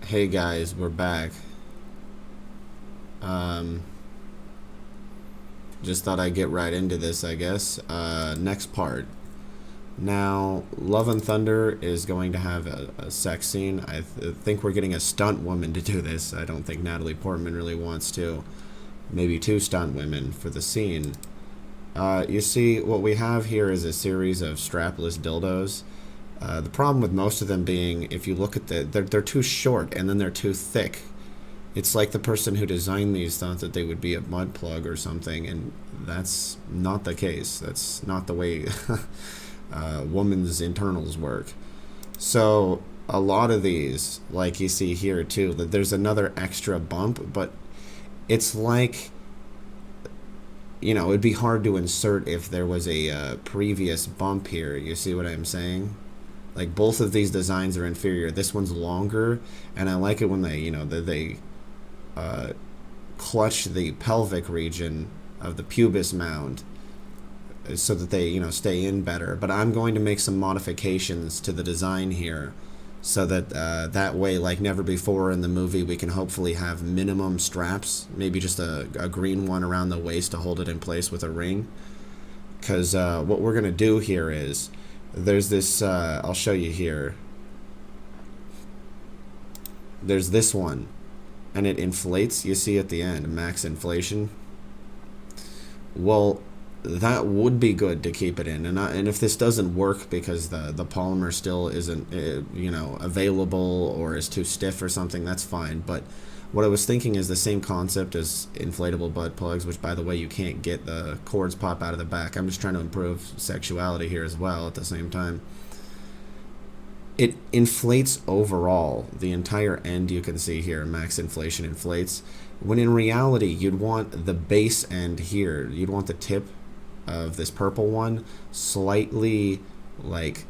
Hey guys, we're back. Um, just thought I'd get right into this, I guess. Next part. Now, Love and Thunder is going to have a sex scene. I think we're getting a stunt woman to do this. I don't think Natalie Portman really wants to. Maybe two stunt women for the scene. You see, what we have here is a series of strapless dildos. The problem with most of them being, if you look at they're too short and then they're too thick. It's like the person who designed these thought that they would be a mud plug or something, and that's not the case. That's not the way woman's internals work. So a lot of these, like you see here too, that there's another extra bump, but it's like, it'd be hard to insert if there was a previous bump here. You see what I'm saying? Like, both of these designs are inferior. This one's longer, and I like it when they clutch the pelvic region of the pubis mound so that they, stay in better. But I'm going to make some modifications to the design here so that that way, like never before in the movie, we can hopefully have minimum straps, maybe just a green one around the waist to hold it in place with a ring. Because what we're going to do here is, there's this, I'll show you here. There's this one, and it inflates. You see at the end, max inflation. Well, that would be good to keep it in. And if this doesn't work because the polymer still isn't, available or is too stiff or something, that's fine. But what I was thinking is the same concept as inflatable butt plugs, which, by the way, you can't get the cords pop out of the back. I'm just trying to improve sexuality here as well at the same time. It inflates overall. The entire end, you can see here, max inflation inflates. When in reality, you'd want the base end here. You'd want the tip of this purple one slightly, like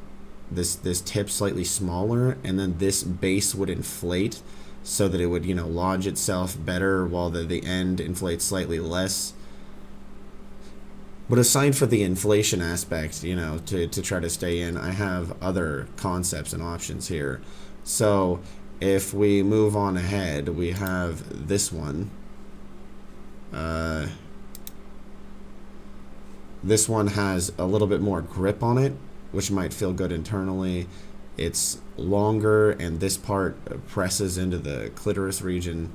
this tip slightly smaller, and then this base would inflate so that it would, lodge itself better while the end inflates slightly less. But aside for the inflation aspect, to try to stay in, I have other concepts and options here. So if we move on ahead, we have this one. This one has a little bit more grip on it, which might feel good internally. It's longer, and this part presses into the clitoris region,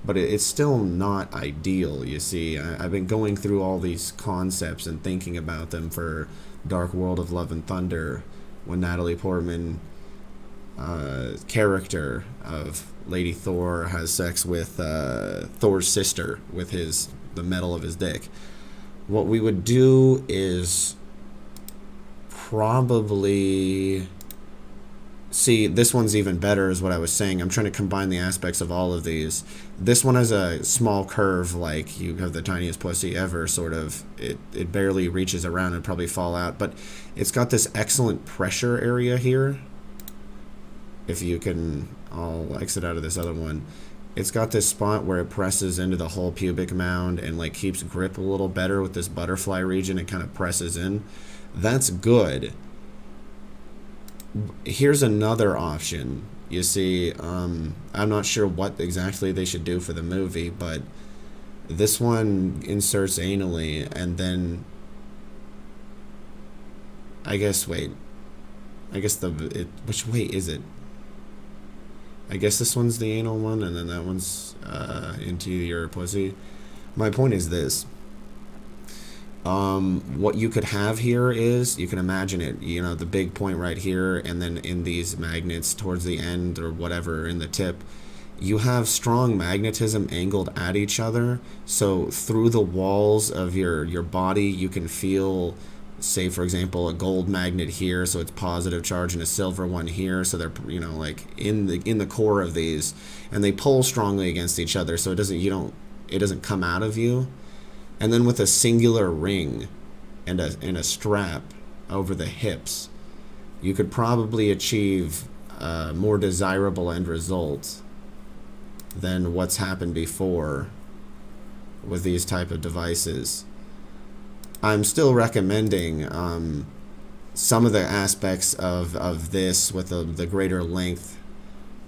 but it's still not ideal. You see, I've been going through all these concepts and thinking about them for Dark World of Love and Thunder, when Natalie Portman character of Lady Thor has sex with Thor's sister with the metal of his dick. What we would do is probably... See, this one's even better, is what I was saying. I'm trying to combine the aspects of all of these. This one has a small curve, like you have the tiniest pussy ever, sort of. It barely reaches around and probably fall out. But it's got this excellent pressure area here. If you can... I'll exit out of this other one. It's got this spot where it presses into the whole pubic mound and like keeps grip a little better with this butterfly region. It kind of presses in. That's good. Here's another option. You see, I'm not sure what exactly they should do for the movie, but this one inserts anally, and then which way is it? I guess this one's the anal one, and then that one's into your pussy. My point is this. What you could have here is, you can imagine it, the big point right here, and then in these magnets towards the end or whatever in the tip, you have strong magnetism angled at each other. So through the walls of your body, you can feel, say for example, a gold magnet here, so it's positive charge, and a silver one here, so they're like in the core of these, and they pull strongly against each other, so it doesn't come out of you. And then with a singular ring and a strap over the hips, you could probably achieve a more desirable end result than what's happened before with these type of devices. I'm still recommending some of the aspects of this with the greater length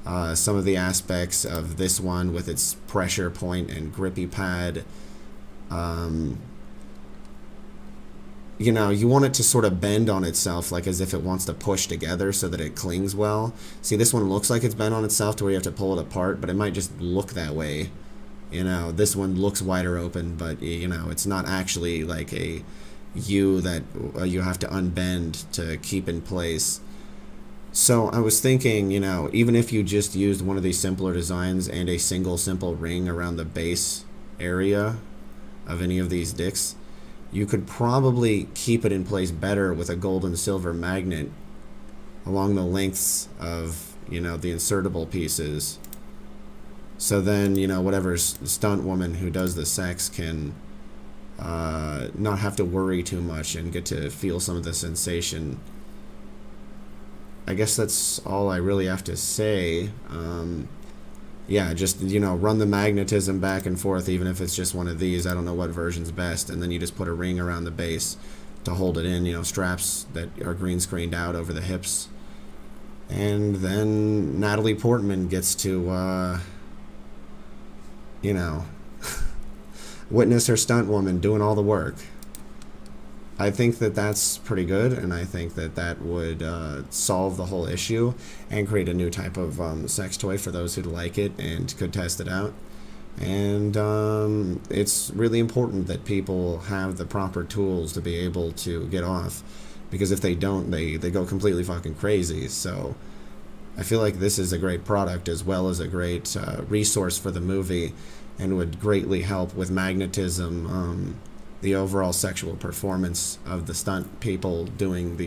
Some of the aspects of this one with its pressure point and grippy pad, you know, you want it to sort of bend on itself, like as if it wants to push together so that it clings well. See, this one looks like it's bent on itself to where you have to pull it apart, but it might just look that way. You know, this one looks wider open, but, you know, it's not actually like a U that you have to unbend to keep in place. So I was thinking, you know, even if you just used one of these simpler designs and a single simple ring around the base area of any of these dicks, you could probably keep it in place better with a gold and silver magnet along the lengths of, you know, the insertable pieces. So then, you know, whatever stunt woman who does the sex can not have to worry too much and get to feel some of the sensation. I guess that's all I really have to say. Yeah, just, you know, run the magnetism back and forth, even if it's just one of these. I don't know what version's best. And then you just put a ring around the base to hold it in, you know, straps that are green screened out over the hips. And then Natalie Portman gets to, you know, witness her stunt woman doing all the work. I think that that's pretty good, and I think that that would solve the whole issue and create a new type of sex toy for those who like it and could test it out. And it's really important that people have the proper tools to be able to get off, because if they don't, they go completely fucking crazy. So I feel like this is a great product as well as a great resource for the movie, and would greatly help with Magnetism, the overall sexual performance of the stunt people doing the